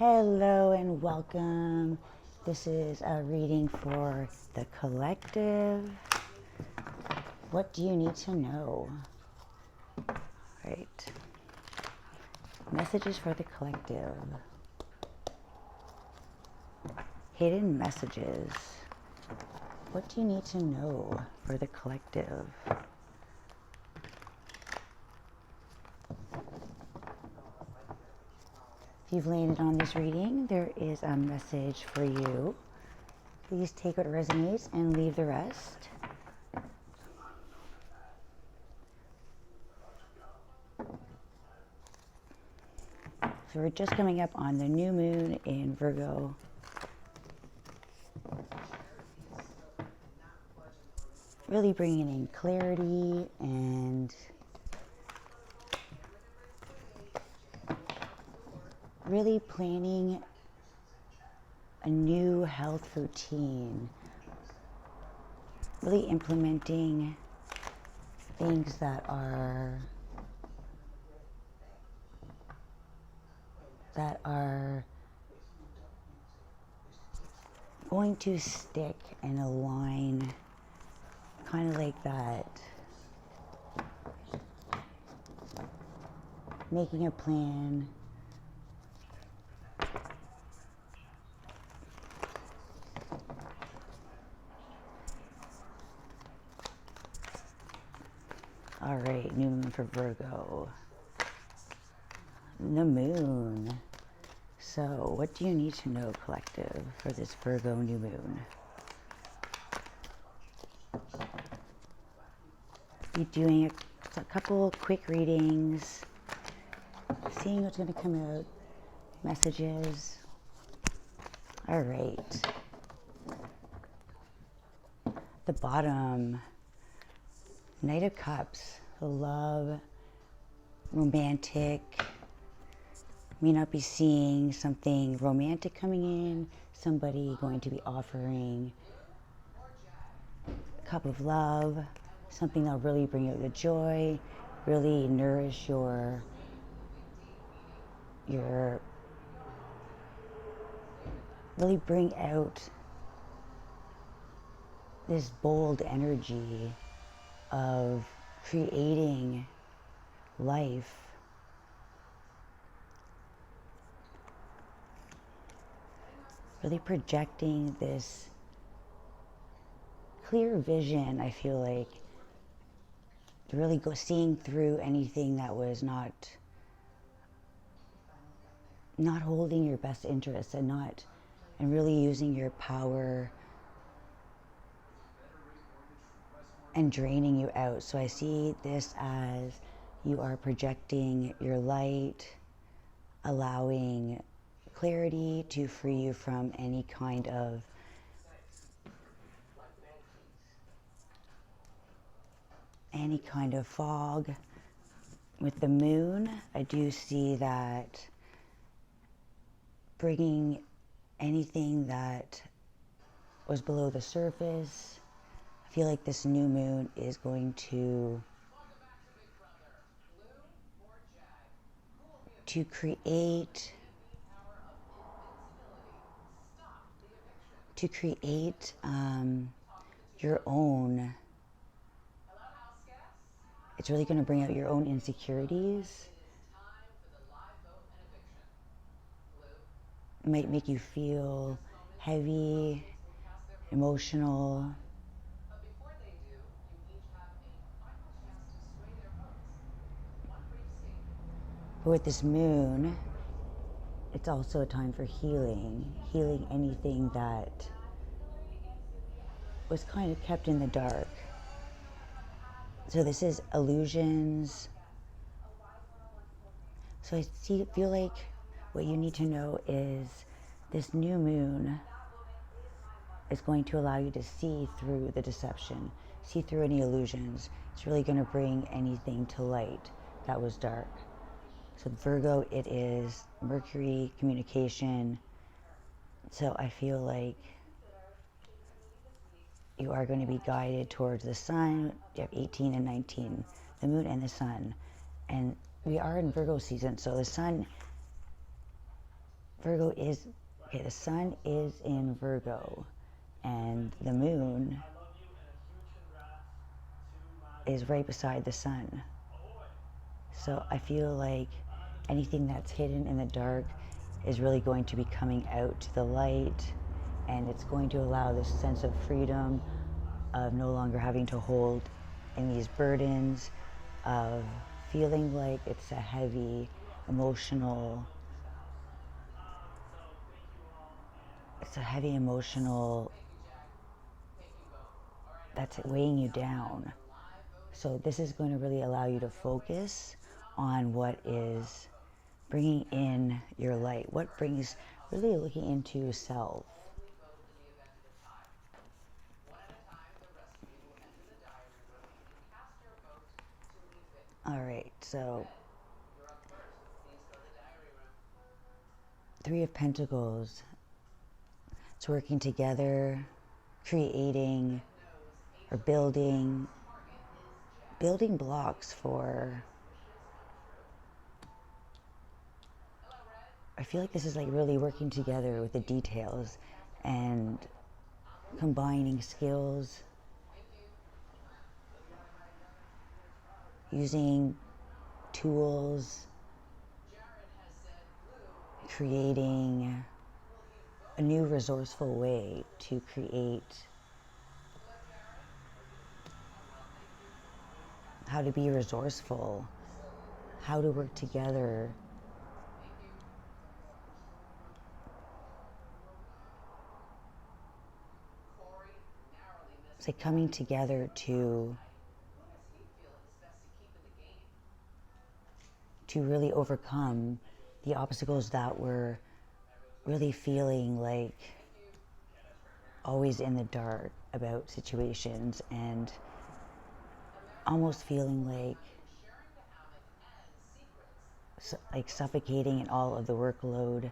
Hello and welcome. This is a reading for the collective. What do you need to know? Right. Messages for the collective. Hidden messages. What do you need to know for the collective? If you've landed on this reading, there is a message for you. Please take what resonates and leave the rest. So we're just coming up on the new moon in Virgo. Really bringing in clarity and really planning a new health routine. Really implementing things that are going to stick and align, kind of like that. Making a plan. All right, new moon for Virgo. The moon. So, what do you need to know, collective, for this Virgo new moon? Be doing a couple quick readings, seeing what's going to come out, messages. All right. The bottom, Knight of Cups, love, romantic. May not be seeing something romantic coming in, somebody going to be offering a cup of love, something that'll really bring you the joy, really nourish your really bring out this bold energy of creating life. Really projecting this clear vision, I feel like, to really seeing through anything that was not holding your best interests and really using your power and draining you out. So I see this as you are projecting your light, allowing clarity to free you from any kind of fog. With the moon, I do see that bringing anything that was below the surface. I feel like this new moon is going to create your own. It's really going to bring out your own insecurities. It might make you feel heavy, emotional. But with this moon, it's also a time for healing anything that was kind of kept in the dark. So this is illusions. So I feel like what you need to know is this new moon is going to allow you to see through the deception, see through any illusions. It's really going to bring anything to light that was dark. So Virgo, it is Mercury, communication. So I feel like you are going to be guided towards the sun. You have 18 and 19, the moon and the sun. And we are in Virgo season, so the sun Virgo is, okay, the sun is in Virgo, and the moon is right beside the sun. So I feel like anything that's hidden in the dark is really going to be coming out to the light, and it's going to allow this sense of freedom, of no longer having to hold in these burdens, of feeling like it's a heavy emotional, that's weighing you down. So this is going to really allow you to focus on what is bringing in your light, what brings, really looking into self. All right, so Three of Pentacles. It's working together, creating or building blocks for, I feel like this is like really working together with the details and combining skills, using tools, creating a new resourceful way to create, how to be resourceful, how to work together. It's like coming together to really overcome the obstacles that were really feeling like always in the dark about situations, and almost feeling like suffocating in all of the workload,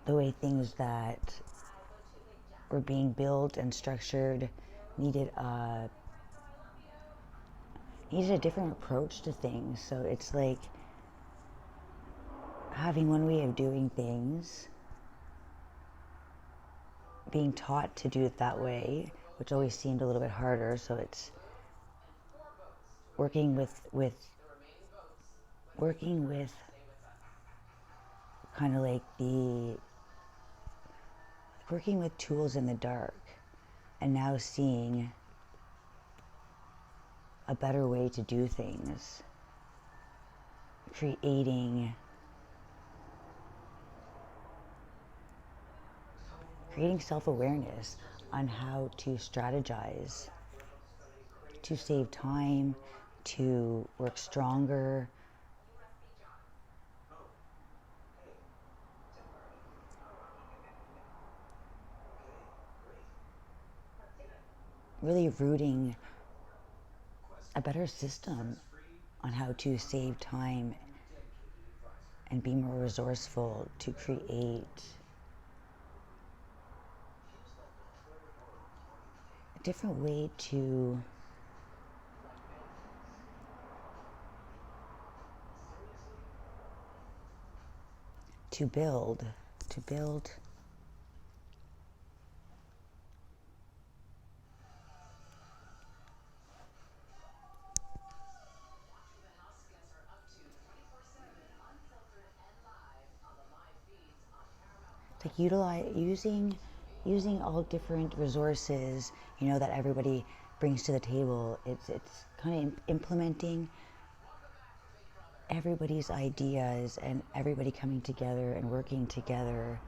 the way things that were being built and structured needed a different approach to things. So it's like having one way of doing things, being taught to do it that way, which always seemed a little bit harder. So it's working with kind of like working with tools in the dark, and now seeing a better way to do things, creating self-awareness on how to strategize, to save time, to work stronger. Really rooting a better system on how to save time and be more resourceful to create a different way to build. Like using all different resources, that everybody brings to the table. It's kind of implementing everybody's ideas and everybody coming together and working together.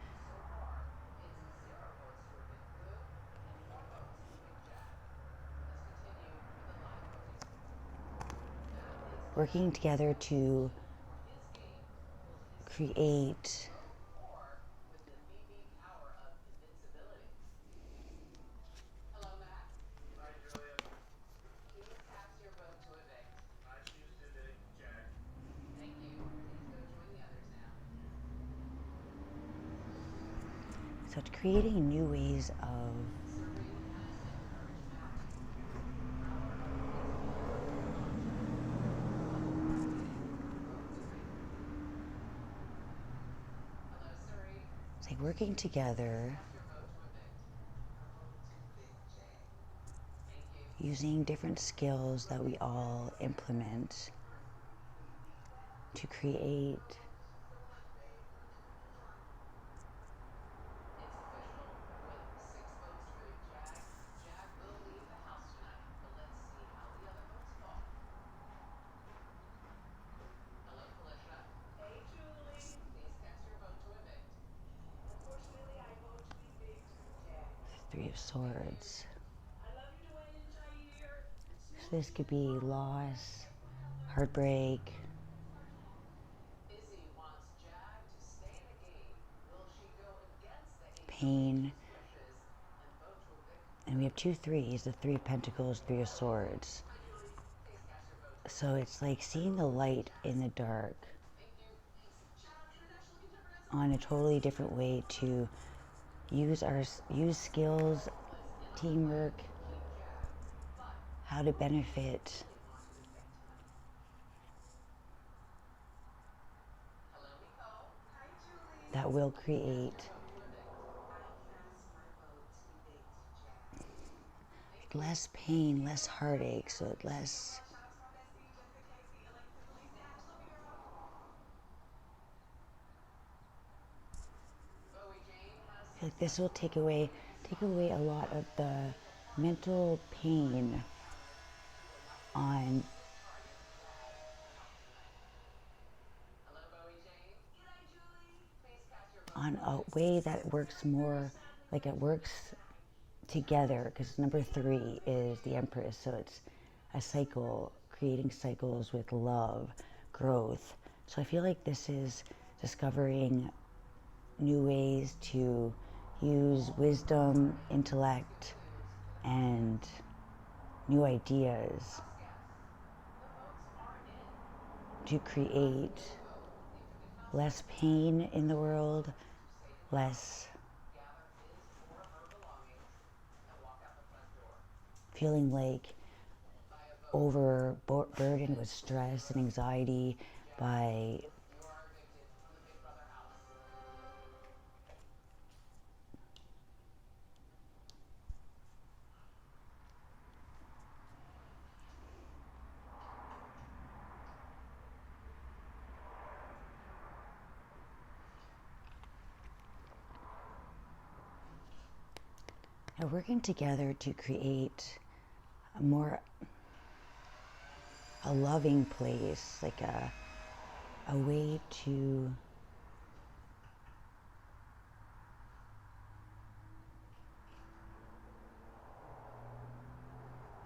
Working together to create creating new ways of It's like working together, using different skills that we all implement to create Three of Swords. So this could be loss, heartbreak, pain. And we have 2 threes, the Three of Pentacles, Three of Swords. So it's like seeing the light in the dark on a totally different way to use skills, teamwork, how to benefit that will create less pain, less heartache, so less like this will take away a lot of the mental pain on a way that works more like it works together, because number 3 is the Empress, so it's a cycle, creating cycles with love, growth. So I feel like this is discovering new ways to use wisdom, intellect, and new ideas to create less pain in the world, less feeling like overburdened with stress and anxiety by working together to create a loving place, like a way to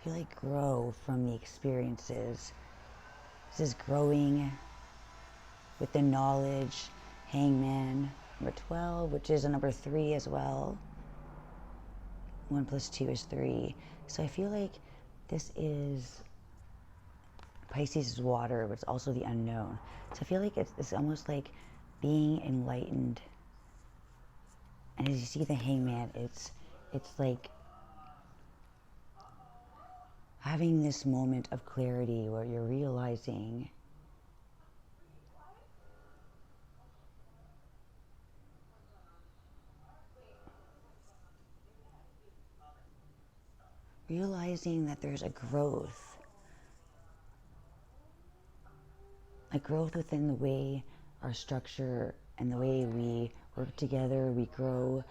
feel like grow from the experiences. This is growing with the knowledge. Hangman, number 12, which is a number 3 as well. 1 plus 2 is 3. So I feel like this is, Pisces is water, but it's also the unknown. So I feel like it's almost like being enlightened. And as you see the Hangman, it's like having this moment of clarity where you're realizing that there's a growth within the way our structure and the way we work together, we grow,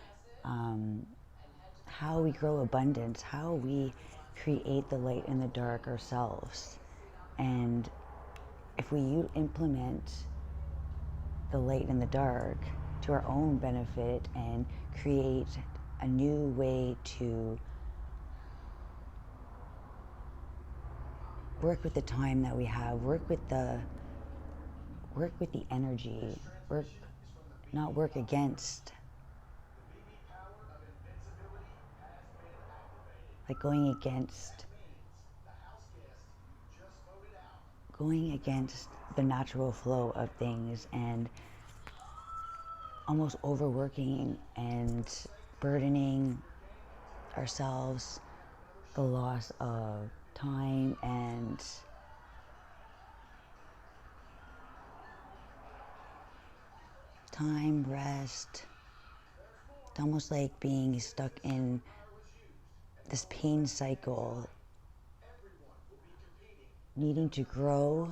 how we grow abundance, how we create the light and the dark ourselves. And if we implement the light and the dark to our own benefit and create a new way to work with the time that we have, work with the energy, not work against, like going against the natural flow of things and almost overworking and burdening ourselves, the loss of time and rest, almost like being stuck in this pain cycle, needing to grow,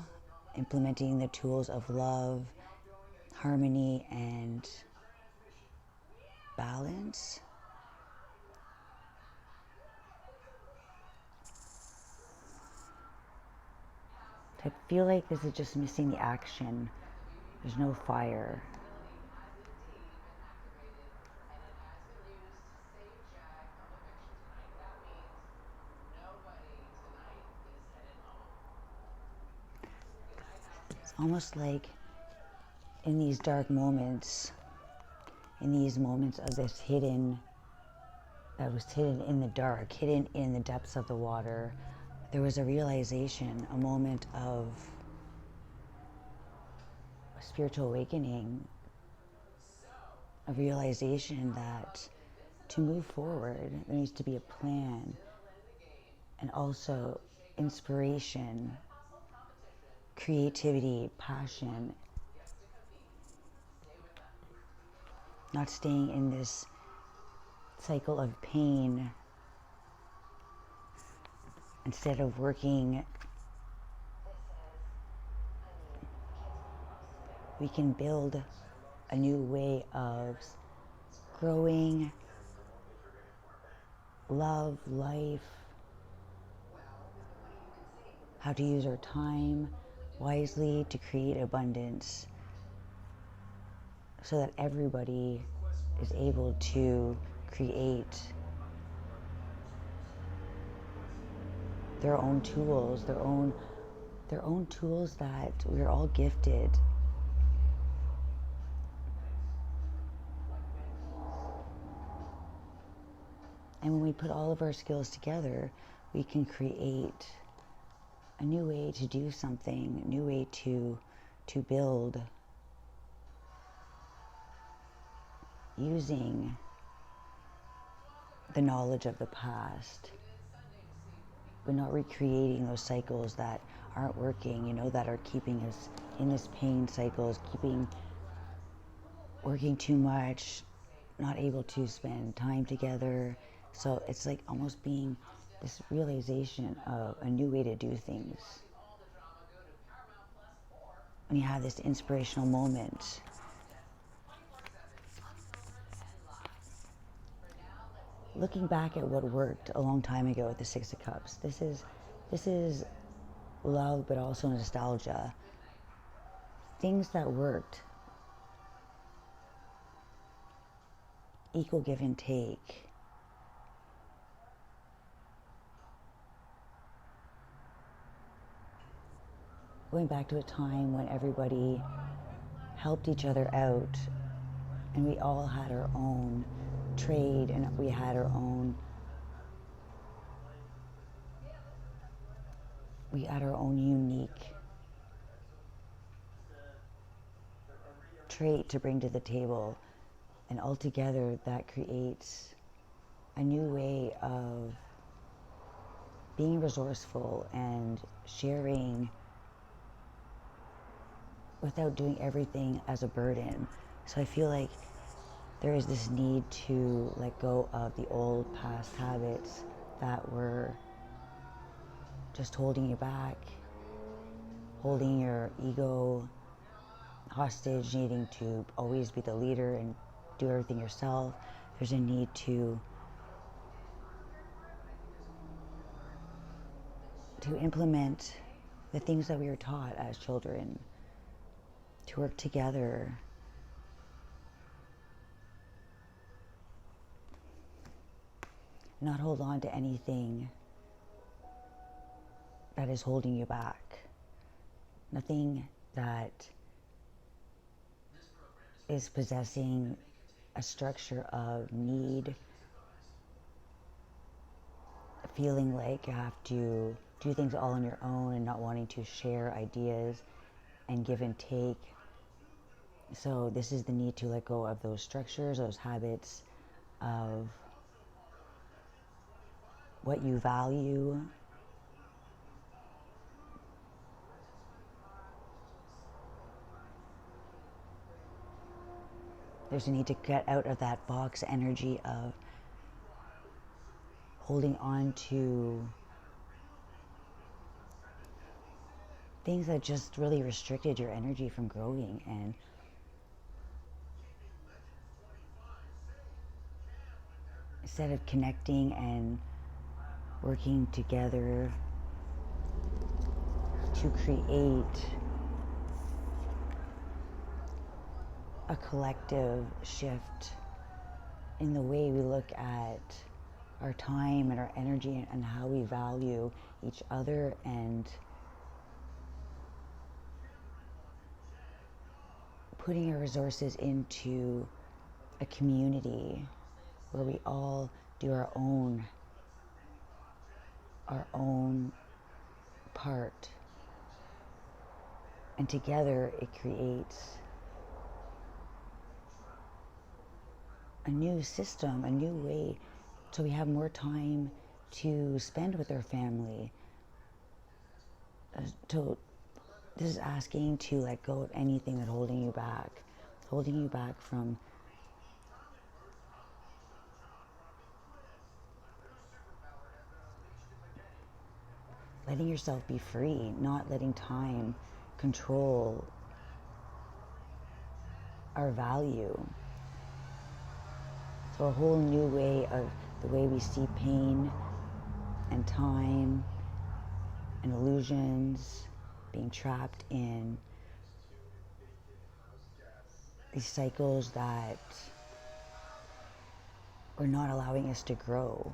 implementing the tools of love, harmony, and balance. I feel like this is just missing the action. There's no fire. It's almost like in these dark moments, in these moments of this that was hidden in the dark, hidden in the depths of the water, there was a realization, a moment of a spiritual awakening, a realization that to move forward, there needs to be a plan and also inspiration, creativity, passion, not staying in this cycle of pain. Instead of working, we can build a new way of growing, love, life, how to use our time wisely to create abundance so that everybody is able to create their own tools, their own tools that we're all gifted. And when we put all of our skills together, we can create a new way to do something, a new way to build, using the knowledge of the past, but not recreating those cycles that aren't working, you know, that are keeping us in this pain cycles, working too much, not able to spend time together. So it's like almost being this realization of a new way to do things. When you have this inspirational moment, looking back at what worked a long time ago with the Six of Cups, this is love, but also nostalgia. Things that worked, equal give and take. Going back to a time when everybody helped each other out and we all had our own trade and we had our own unique trait to bring to the table, and altogether that creates a new way of being resourceful and sharing without doing everything as a burden. So I feel like there is this need to let go of the old past habits that were just holding you back, holding your ego hostage, needing to always be the leader and do everything yourself. There's a need to implement the things that we were taught as children, to work together, not hold on to anything that is holding you back, nothing that is possessing a structure of need, feeling like you have to do things all on your own and not wanting to share ideas and give and take. So this is the need to let go of those structures, those habits of what you value, There's a need to get out of that box energy of holding on to things that just really restricted your energy from growing, and instead of connecting and working together to create a collective shift in the way we look at our time and our energy and how we value each other, and putting our resources into a community where we all do our own part, and together it creates a new system, a new way, so we have more time to spend with our family. This is asking to let go of anything that's holding you back from letting yourself be free, not letting time control our value. So a whole new way of the way we see pain and time and illusions, being trapped in these cycles that are not allowing us to grow.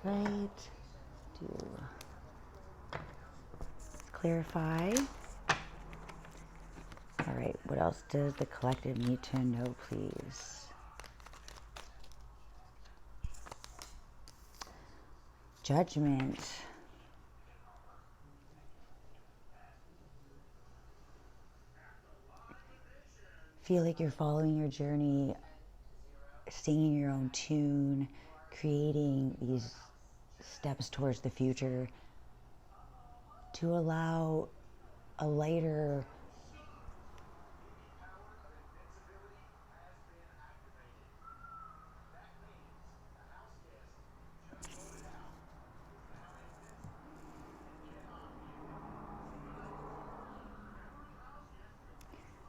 Right? To clarify. All right, what else does the collective need to know, please? Judgment. Feel like you're following your journey, singing your own tune, creating these steps towards the future to allow a lighter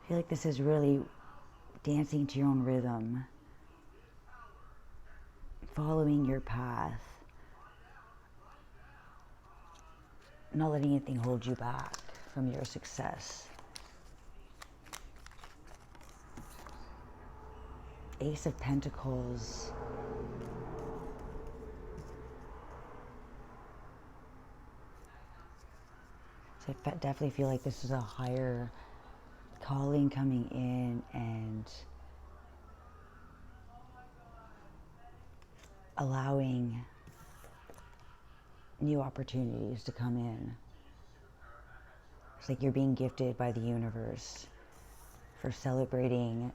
I feel like this is really dancing to your own rhythm, following your path, not letting anything hold you back from your success. Ace of Pentacles. So I definitely feel like this is a higher calling coming in and allowing new opportunities to come in. It's like you're being gifted by the universe for celebrating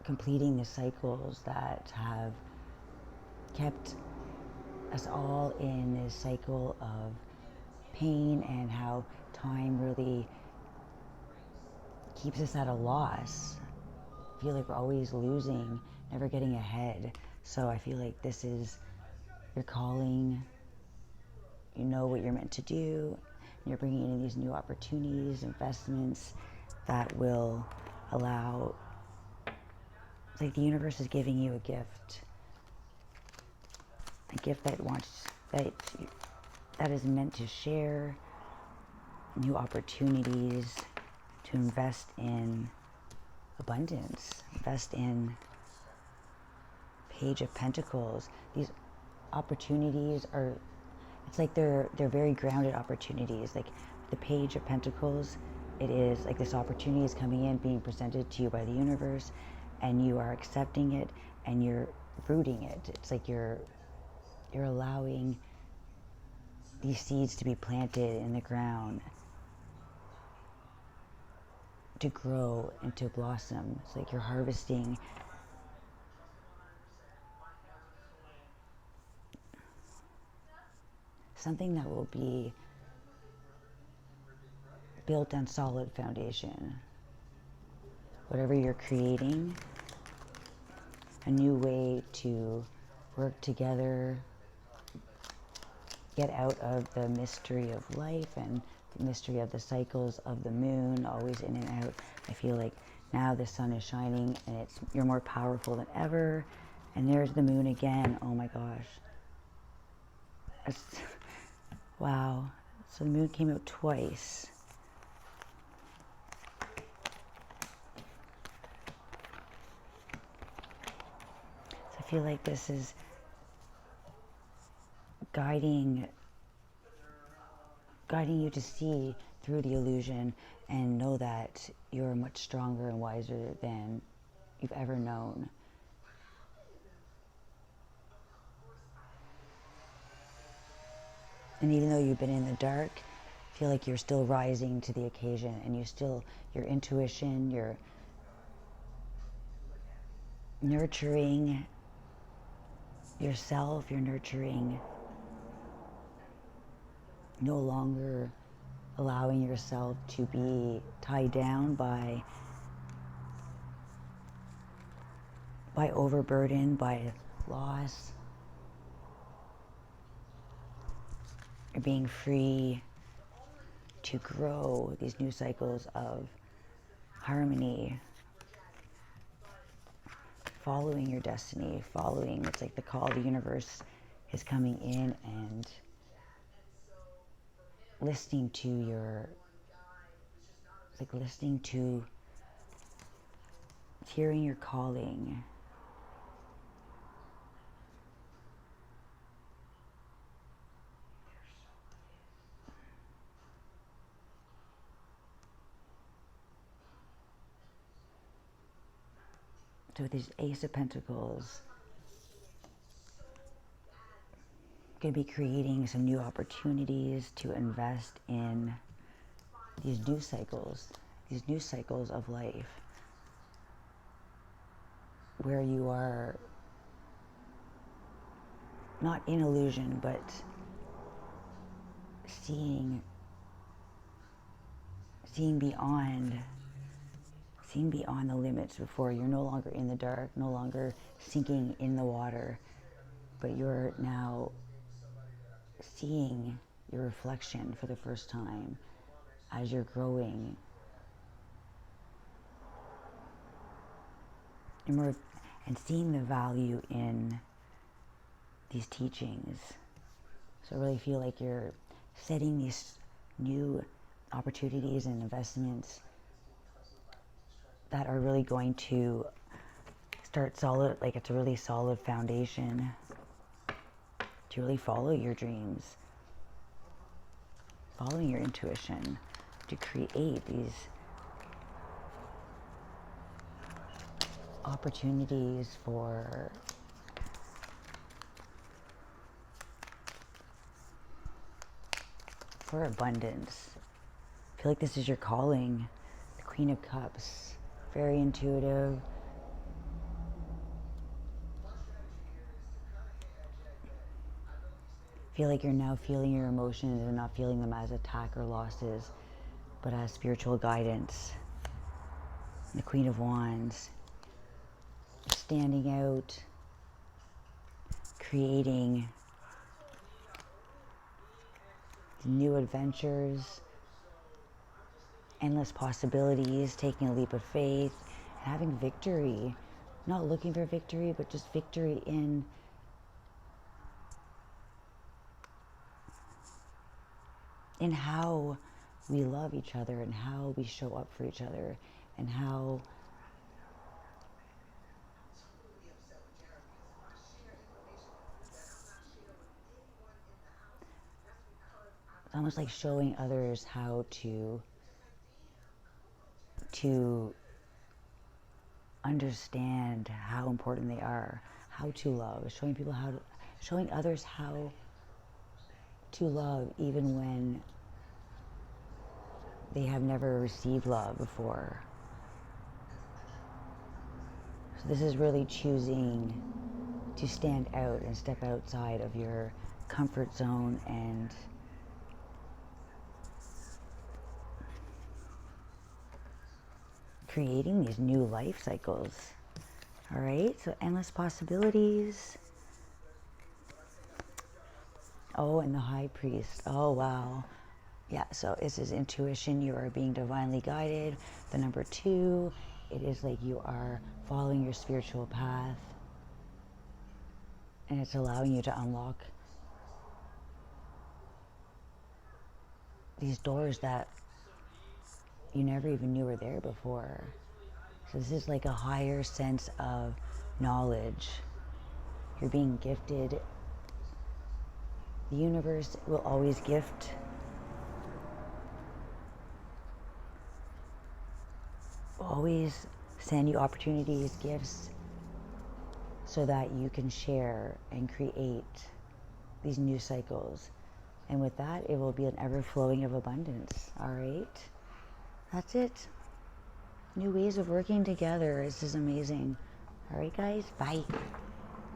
completing the cycles that have kept us all in this cycle of pain, and how time really keeps us at a loss. I feel like we're always losing, never getting ahead. So I feel like this is your calling. You know what you're meant to do. You're bringing in these new opportunities, investments that will allow, it's like the universe is giving you a gift that is meant to share new opportunities, to invest in abundance, invest in Page of Pentacles. These opportunities are, it's like they're very grounded opportunities. Like the Page of Pentacles, it is like this opportunity is coming in, being presented to you by the universe, and you are accepting it and you're rooting it. It's like you're allowing these seeds to be planted in the ground, to grow and to blossom. It's like you're harvesting something that will be built on solid foundation. Whatever you're creating, a new way to work together, get out of the mystery of life and the mystery of the cycles of the moon, always in and out. I feel like now the sun is shining and you're more powerful than ever. And there's the moon again. Oh my gosh. Wow. So the moon came out twice. So I feel like this is guiding you to see through the illusion and know that you're much stronger and wiser than you've ever known. And even though you've been in the dark, I feel like you're still rising to the occasion, and your intuition, you're nurturing yourself, you're nurturing, no longer allowing yourself to be tied down by overburden, by loss. You're being free to grow these new cycles of harmony, following your destiny, it's like the call of the universe is coming in and listening to hearing your calling. So with these Ace of Pentacles, going to be creating some new opportunities to invest in these new cycles of life, where you are not in illusion, but seeing beyond the limits. Before, you're no longer in the dark, no longer sinking in the water, but you're now seeing your reflection for the first time as you're growing. And seeing the value in these teachings. So I really feel like you're setting these new opportunities and investments that are really going to start solid, like it's a really solid foundation to really follow your dreams, following your intuition, to create these opportunities for abundance. I feel like this is your calling. The Queen of Cups, very intuitive. Feel like you're now feeling your emotions and not feeling them as attack or losses, but as spiritual guidance. The Queen of Wands, standing out, creating new adventures, endless possibilities, taking a leap of faith, having victory. Not looking for victory, but just victory in how we love each other and how we show up for each other and how it's almost like showing others how to understand how important they are, how to love, showing others how to love even when they have never received love before. So this is really choosing to stand out and step outside of your comfort zone and creating these new life cycles. All right, so endless possibilities. Oh, and the high priest. Oh, wow. Yeah, so this is intuition. You are being divinely guided. The number 2, it is like you are following your spiritual path. And it's allowing you to unlock these doors that you never even knew were there before. So this is like a higher sense of knowledge. You're being gifted. The universe will always gift. Always send you opportunities, gifts, so that you can share and create these new cycles. And with that, it will be an ever-flowing of abundance. All right? That's it. New ways of working together. This is amazing. All right, guys. Bye.